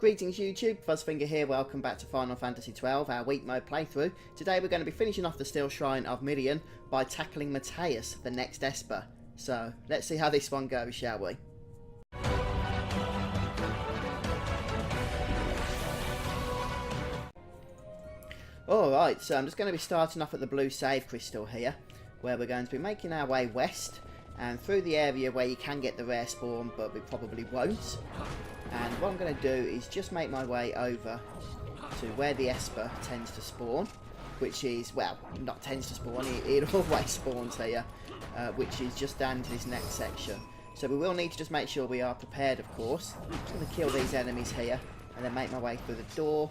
Greetings YouTube, Fuzzfinger here, welcome back to Final Fantasy XII, our week mode playthrough. Today we're going to be finishing off the Steel Shrine of Midian by tackling Mateus, the next Esper. So, let's see how this one goes, shall we? Alright, so I'm just going to be starting off at the blue save crystal here, where we're going to be making our way west, and through the area where you can get the rare spawn, but we probably won't. And what I'm going to do is just make my way over to where the Esper tends to spawn, which is, well, not tends to spawn, it always spawns here, which is just down to this next section. So we will need to just make sure we are prepared, of course. I'm just going to kill these enemies here, and then make my way through the door,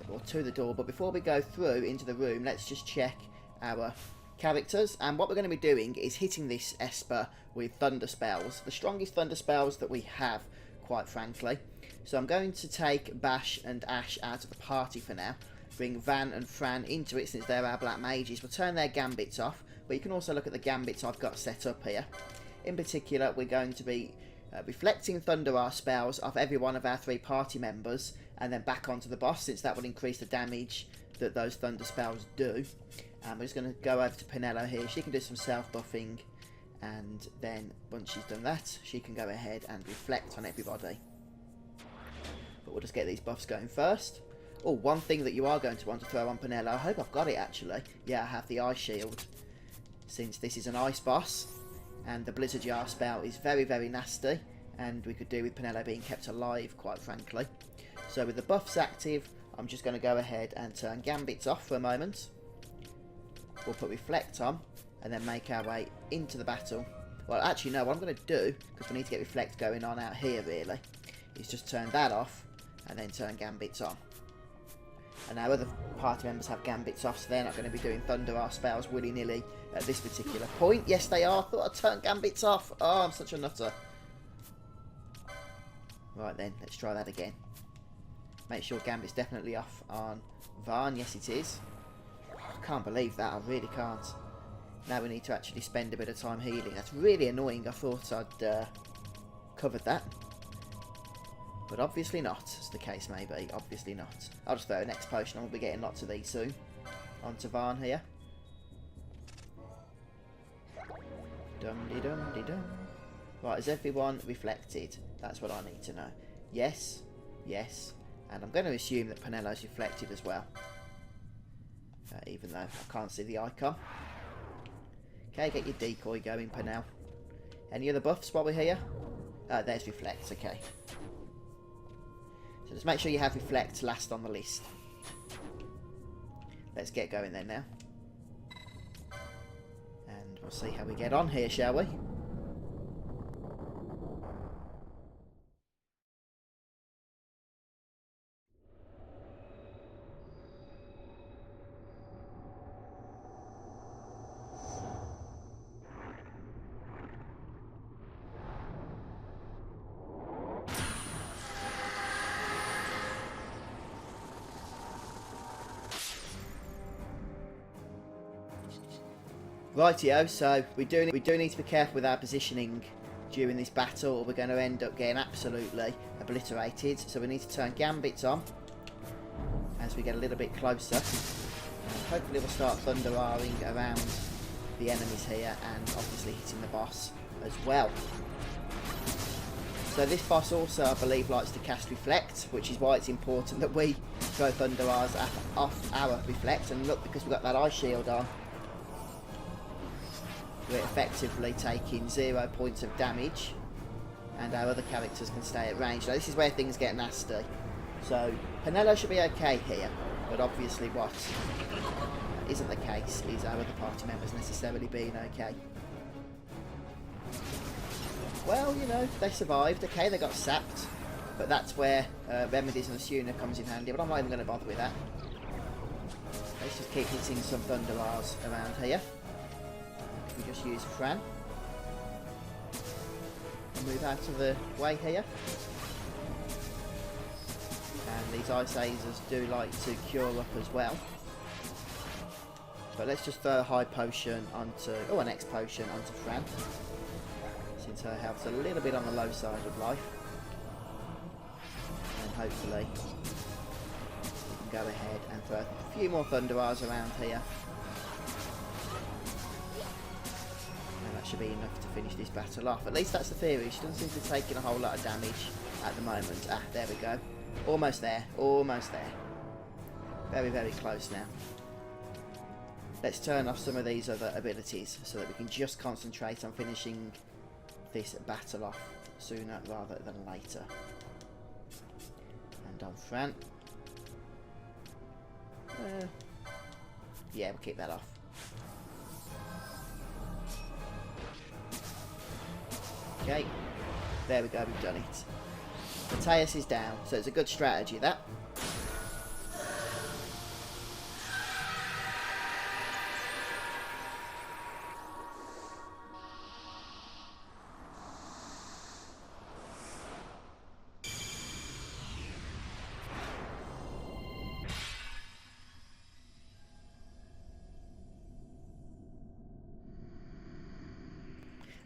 or to the door. But before we go through into the room, let's just check our characters. And what we're going to be doing is hitting this Esper with thunder spells, the strongest thunder spells that we have, quite frankly. So I'm going to take Bash and Ash out of the party for now, bring Van and Fran into it since they're our black mages. We'll turn their gambits off, but you can also look at the gambits I've got set up here. In particular, we're going to be reflecting Thunder spells off every one of our 3 party members and then back onto the boss, since that will increase the damage that those thunder spells do. And we're just going to go over to Penelo here. She can do some self-buffing, and then once she's done that, she can go ahead and reflect on everybody. But we'll just get these buffs going first. Oh, one thing that you are going to want to throw on Penelo, I hope I've got it actually. Yeah, I have the Ice Shield, since this is an ice boss, and the Blizzard Jar spell is very, very nasty, and we could do with Penelo being kept alive, quite frankly. So with the buffs active, I'm just going to go ahead and turn Gambits off for a moment. We'll put Reflect on, and then make our way into the battle. Well, actually, no, what I'm going to do, because we need to get Reflect going on out here, really, is just turn that off, and then turn Gambits on. And our other party members have Gambits off, so they're not going to be doing Thunder spells willy-nilly at this particular point. Yes, they are. I thought I'd turn Gambits off. Oh, I'm such a nutter. Right then, let's try that again. Make sure Gambit's definitely off on Varn. Yes, it is. I can't believe that. I really can't. Now we need to actually spend a bit of time healing. That's really annoying. I thought I'd covered that. But obviously not, as the case may be. Obviously not. I'll just throw an X potion on. We'll be getting lots of these soon. Onto Varn here. Dum-de-dum-de-dum. Right, is everyone reflected? That's what I need to know. Yes. Yes. And I'm going to assume that Penelo's reflected as well. Even though I can't see the icon. Okay, get your decoy going, Penel. Any other buffs while we're here? There's Reflect, okay. So just make sure you have Reflect last on the list. Let's get going then now. And we'll see how we get on here, shall we? Rightio, so we do need to be careful with our positioning during this battle, or we're going to end up getting absolutely obliterated. So we need to turn Gambits on as we get a little bit closer. Hopefully we'll start Thunder-R-ing around the enemies here, and obviously hitting the boss as well. So this boss also, I believe, likes to cast Reflect, which is why it's important that we throw Thunder-R's off our Reflect. And look, because we've got that Ice Shield on, we're effectively taking 0 points of damage, and our other characters can stay at range. Now this is where things get nasty. So Penelo should be okay here, but obviously what isn't the case is our other party members necessarily being okay. Well, you know, they survived. Okay, they got sapped, but that's where Remedies and Asuna comes in handy, but I'm not even going to bother with that. Let's just keep hitting some Thunder R's around here. We just use Fran. Move out of the way here. And these Ice Lasers do like to cure up as well. But let's just throw a high potion onto, oh, an X potion onto Fran, since her health's a little bit on the low side of life. And hopefully we can go ahead and throw a few more Thunder Bars around here. And that should be enough to finish this battle off. At least that's the theory. She doesn't seem to be taking a whole lot of damage at the moment. Ah, there we go. Almost there. Almost there. Very, very close now. Let's turn off some of these other abilities so that we can just concentrate on finishing this battle off sooner rather than later. And on Fran. Yeah, we'll keep that off. Okay, there we go, we've done it. Mateus is down, so it's a good strategy, that.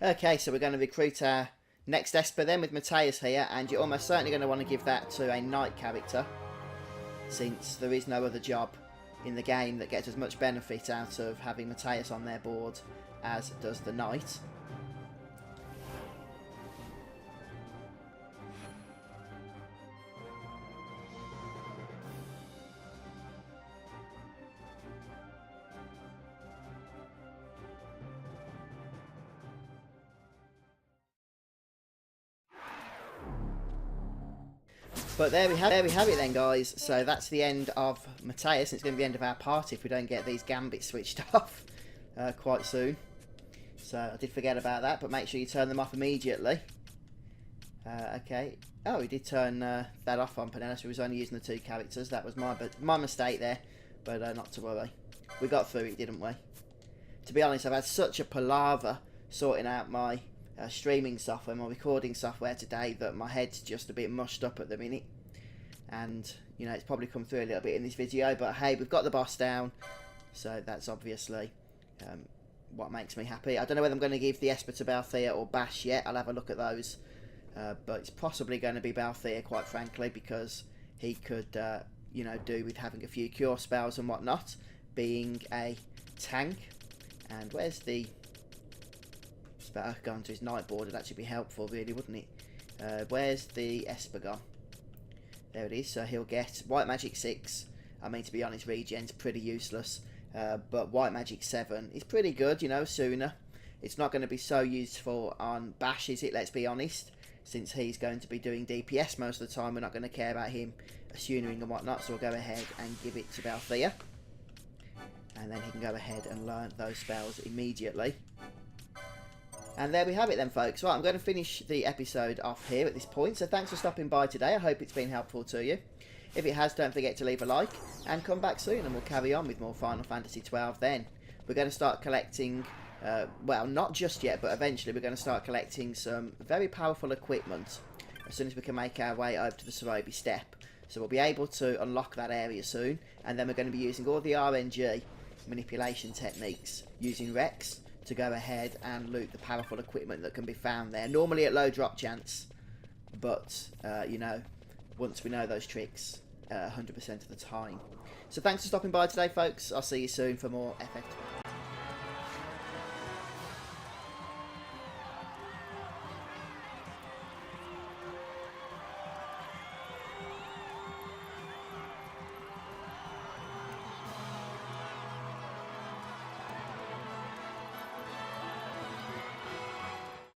Okay, so we're going to recruit our next Esper then with Mateus here, and you're almost certainly going to want to give that to a knight character, since there is no other job in the game that gets as much benefit out of having Mateus on their board as does the knight. But there we have it then, guys. So that's the end of Mateus. It's going to be the end of our party if we don't get these gambits switched off quite soon. So I did forget about that, but make sure you turn them off immediately. Okay. Oh, we did turn that off on Penella, so we was only using the 2 characters. That was my mistake there, but not to worry. We got through it, didn't we? To be honest, I've had such a palaver sorting out my streaming software, my recording software today, that my head's just a bit mushed up at the minute. And, you know, it's probably come through a little bit in this video, but hey, we've got the boss down, so that's obviously what makes me happy. I don't know whether I'm going to give the Esper to Balthea or Bash yet. I'll have a look at those, but it's possibly going to be Balthea, quite frankly, because he could, you know, do with having a few cure spells and whatnot, being a tank. And where's the... going to his night board would actually be helpful, really, wouldn't it? Where's the Esper gone? There it is. So he'll get White Magic 6. I mean, to be honest, regen's pretty useless, but White Magic 7 is pretty good, you know, sooner. It's not going to be so useful on Bash, is it? Let's be honest, since he's going to be doing DPS most of the time. We're not going to care about him assuning and whatnot, so we'll go ahead and give it to Balthea, and then he can go ahead and learn those spells immediately. And there we have it then, folks. Right, I'm going to finish the episode off here at this point. So thanks for stopping by today. I hope it's been helpful to you. If it has, don't forget to leave a like and come back soon, and we'll carry on with more Final Fantasy XII then. We're going to start collecting, well, not just yet, but eventually we're going to start collecting some very powerful equipment as soon as we can make our way over to the Sorobi Steppe. So we'll be able to unlock that area soon, and then we're going to be using all the RNG manipulation techniques using Rex to go ahead and loot the powerful equipment that can be found there. Normally at low drop chance, but, you know, once we know those tricks, 100% of the time. So thanks for stopping by today, folks. I'll see you soon for more FF.